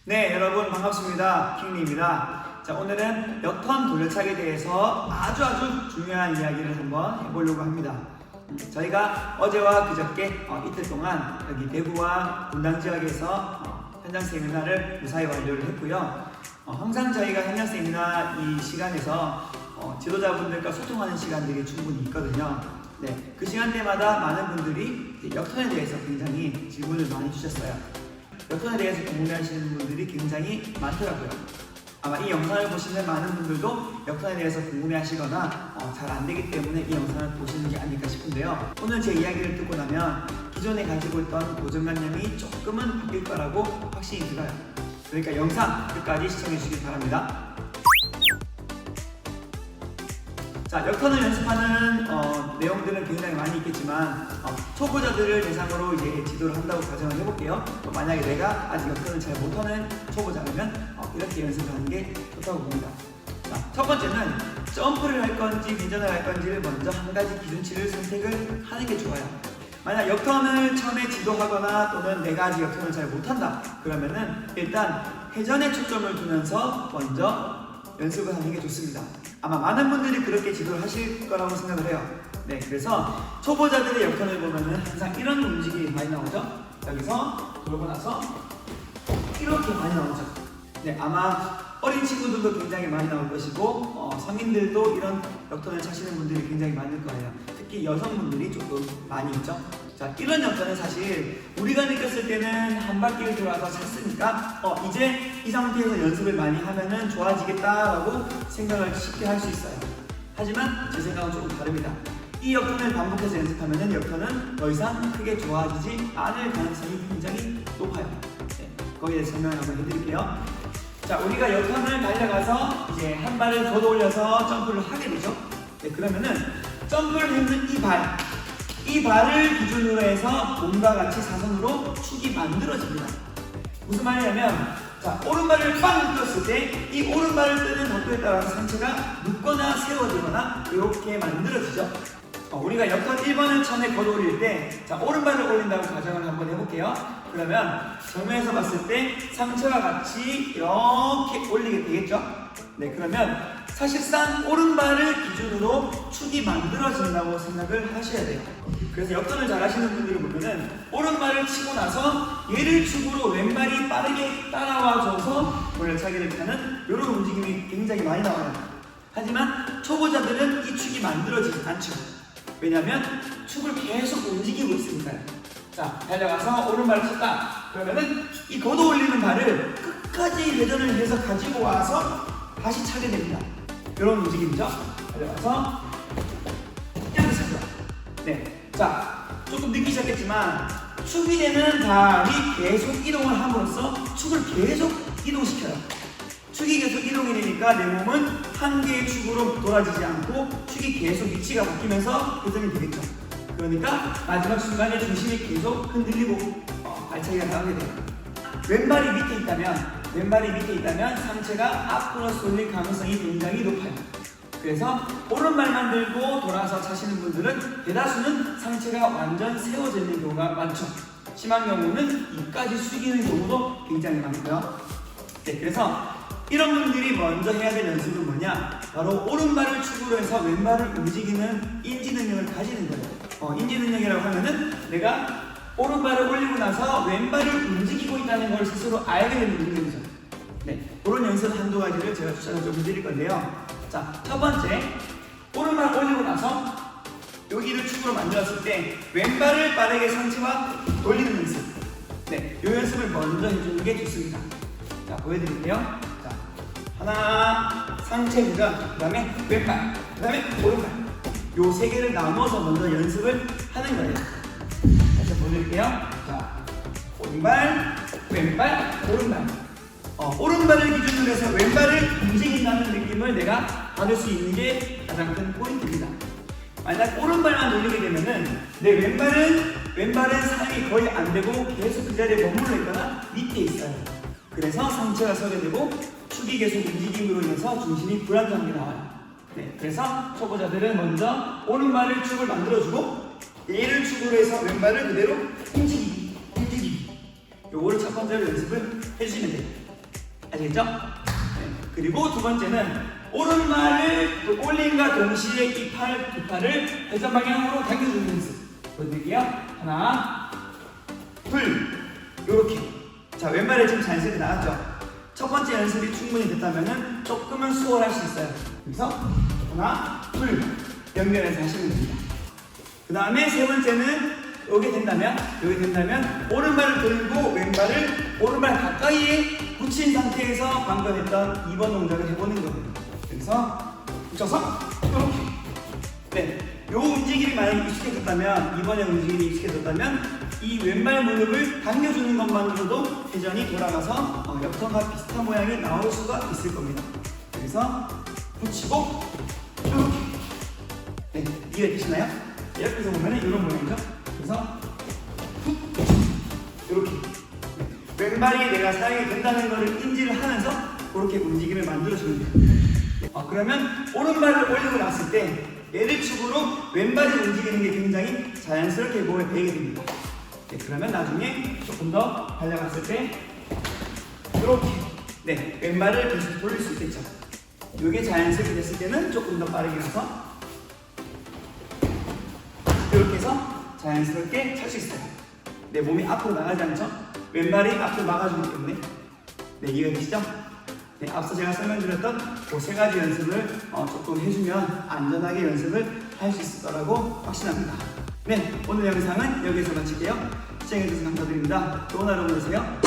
네, 여러분 반갑습니다. 킹리입니다. 자, 오늘은 역턴 돌려차기에 대해서 아주 중요한 이야기를 한번 해보려고 합니다. 저희가 어제와 그저께 이틀 동안 여기 대구와 분당 지역에서 현장 세미나를 무사히 완료를 했고요. 항상 저희가 현장 세미나 이 시간에서 지도자분들과 소통하는 시간들이 충분히 있거든요. 네, 그 시간대마다 많은 분들이 역턴에 대해서 굉장히 질문을 많이 주셨어요. 역턴에 대해서 궁금해하시는 분들이 굉장히 많더라고요. 아마 이 영상을 보시는 많은 분들도 역턴에 대해서 궁금해하시거나 잘 안되기 때문에 이 영상을 보시는 게 아닐까 싶은데요. 오늘 제 이야기를 듣고 나면 기존에 가지고 있던 고정관념이 조금은 바뀔 거라고 확신이 들어요. 그러니까 영상 끝까지 시청해 주시기 바랍니다. 자, 역턴을 연습하는 내용들은 굉장히 많이 있겠지만 초보자들을 대상으로 이제 지도를 한다고 가정을 해볼게요. 만약에 내가 아직 역턴을 잘 못하는 초보자라면 이렇게 연습을 하는 게 좋다고 봅니다. 자, 첫 번째는 점프를 할 건지 회전을 할 건지를 먼저 한 가지 기준치를 선택을 하는 게 좋아요. 만약 역턴을 처음에 지도하거나 또는 내가 아직 역턴을 잘 못한다 그러면은 일단 회전에 초점을 두면서 먼저 연습을 하는 게 좋습니다. 아마 많은 분들이 그렇게 지도를 하실 거라고 생각을 해요. 네, 그래서 초보자들의 역턴을 보면은 항상 이런 움직임이 많이 나오죠. 여기서 돌고 나서 이렇게 많이 나오죠. 네, 아마 어린 친구들도 굉장히 많이 나올 것이고 성인들도 이런 역턴을 차시는 분들이 굉장히 많을 거예요. 특히 여성분들이 조금 많이 있죠. 자, 이런 역턴은 사실 우리가 느꼈을 때는 한 바퀴를 돌아서 찼으니까 이제 이 상태에서 연습을 많이 하면은 좋아지겠다라고 생각을 쉽게 할 수 있어요. 하지만 제 생각은 조금 다릅니다. 이 역턴을 반복해서 연습하면은 역턴은 더 이상 크게 좋아지지 않을 가능성이 굉장히 높아요. 네, 거기에 대해서 설명을 한번 해드릴게요. 자, 우리가 역턴을 달려가서 이제 한 발을 더 올려서 점프를 하게 되죠. 네, 그러면은 점프를 했는 이 발을 기준으로 해서 몸과 같이 사선으로 축이 만들어집니다. 무슨 말이냐면, 자, 오른발을 빵 떴을 때 이 오른발을 뜨는 각도에 따라서 상체가 눕거나 세워지거나 이렇게 만들어지죠. 우리가 역턴 1번을 처음에 걸어올릴 때, 자, 오른발을 올린다고 가정을 한번 해볼게요. 그러면 정면에서 봤을 때 상체와 같이 이렇게 올리게 되겠죠. 네, 그러면 사실상 오른발을 기준으로 축이 만들어진다고 생각을 하셔야 돼요. 그래서 역턴을 잘 하시는 분들을 보면은 오른발을 치고 나서 얘를 축으로 왼발이 빠르게 따라와줘서 돌려차기를 타는 이런 움직임이 굉장히 많이 나와요. 하지만 초보자들은 이 축이 만들어지지 않죠. 왜냐하면 축을 계속 움직이고 있으니까요. 자, 달려가서 오른발을 쳤다. 그러면은 이 걷어 올리는 발을 끝까지 회전을 해서 가지고 와서 다시 차게 됩니다. 이런 움직임이죠. 달려가서 이렇게 차죠. 네, 자, 조금 느끼셨겠지만 축이 되는 발이 계속 이동을 함으로써 축을 계속 이동시켜요. 축이 계속 이동이 되니까 내 몸은 한 개의 축으로 돌아지지 않고 축이 계속 위치가 바뀌면서 회전이 되겠죠. 그러니까 마지막 순간에 중심이 계속 흔들리고 발차기가 나오게 돼요. 왼발이 밑에 있다면 상체가 앞으로 쏠릴 가능성이 굉장히 높아요. 그래서 오른발만 들고 돌아서 차시는 분들은 대다수는 상체가 완전 세워져 있는 경우가 많죠. 심한 경우는 입까지 숙이는 경우도 굉장히 많고요. 네, 그래서 이런 분들이 먼저 해야 될 연습은 뭐냐? 바로 오른발을 축으로 해서 왼발을 움직이는 인지 능력을 가지는 거예요. 인지 능력이라고 하면은 내가 오른발을 올리고 나서 왼발을 움직이고 있다는 걸 스스로 알게 되는 능력이죠. 네, 그런 연습 한두 가지를 제가 추천을 좀 해드릴 건데요. 자, 첫 번째, 오른발 올리고 나서 여기를 축으로 만들었을 때 왼발을 빠르게 상체와 돌리는 연습. 네, 이 연습을 먼저 해주는 게 좋습니다. 자, 보여드릴게요. 자, 하나, 상체 회전, 그 다음에 왼발, 그 다음에 오른발. 요 세 개를 나눠서 먼저 연습을 하는 거예요. 다시 보여드릴게요. 자, 오른발, 왼발, 오른발. 오른발을 기준으로 해서 왼발을 움직인다는 느낌을 내가 받을 수 있는 게 가장 큰 포인트입니다. 만약 오른발만 돌리게 되면은 내 왼발은 사용이 거의 안 되고 계속 그 자리에 머물러 있거나 밑에 있어요. 그래서 상체가 서게 되고 축이 계속 움직임으로 인해서 중심이 불안정하게 나와요. 네, 그래서 초보자들은 먼저 오른발을 축을 만들어주고 얘를 축으로 해서 왼발을 그대로 움직이기. 요거를 첫 번째로 연습을 해주시면 돼요. 아시겠죠? 네. 그리고 두 번째는 오른발을 올림과 동시에 이 팔 두 팔을 회전 방향으로 당겨주는 연습 보여드릴게요. 하나, 둘, 요렇게. 자, 왼발에 지금 자연스럽게 나갔죠? 첫 번째 연습이 충분히 됐다면 조금은 수월할 수 있어요. 그래서 하나, 둘 연결해서 하시면 됩니다. 그 다음에 세 번째는 여기 된다면 오른발을 들고 왼발을 오른발 가까이에 붙인 상태에서 방금 했던 2번 동작을 해보는 거예요. 그래서 붙여서 이렇게. 네, 요 움직임이 만약에 익숙해졌다면, 2번의 움직임이 익숙해졌다면 이 왼발 무릎을 당겨주는 것만으로도 회전이 돌아가서 역턴과 비슷한 모양이 나올 수가 있을 겁니다. 그래서 붙이고 이렇게. 네, 이해되시나요? 옆에서 보면 이런 모양이죠. 그래서 이렇게. 왼발이 내가 사용이 된다는 것을 인지를 하면서 그렇게 움직임을 만들어주는 거예요. 그러면 오른발을 올리고 났을 때 얘를 축으로 왼발이 움직이는 게 굉장히 자연스럽게 몸에 배게 됩니다. 네, 그러면 나중에 조금 더 달려갔을 때 이렇게 네, 왼발을 계속 돌릴 수 있겠죠. 이게 자연스럽게 됐을 때는 조금 더 빠르게 가서 이렇게 해서 자연스럽게 찰 수 있어요. 내 몸이 앞으로 나가지 않죠? 왼발이 앞을 막아주기 때문에. 네, 이해되시죠? 네, 앞서 제가 설명드렸던 그 세 가지 연습을 조금 해주면 안전하게 연습을 할 수 있을 거라고 확신합니다. 네, 오늘 영상은 여기서 마칠게요. 시청해주셔서 감사드립니다. 좋은 하루 보내세요.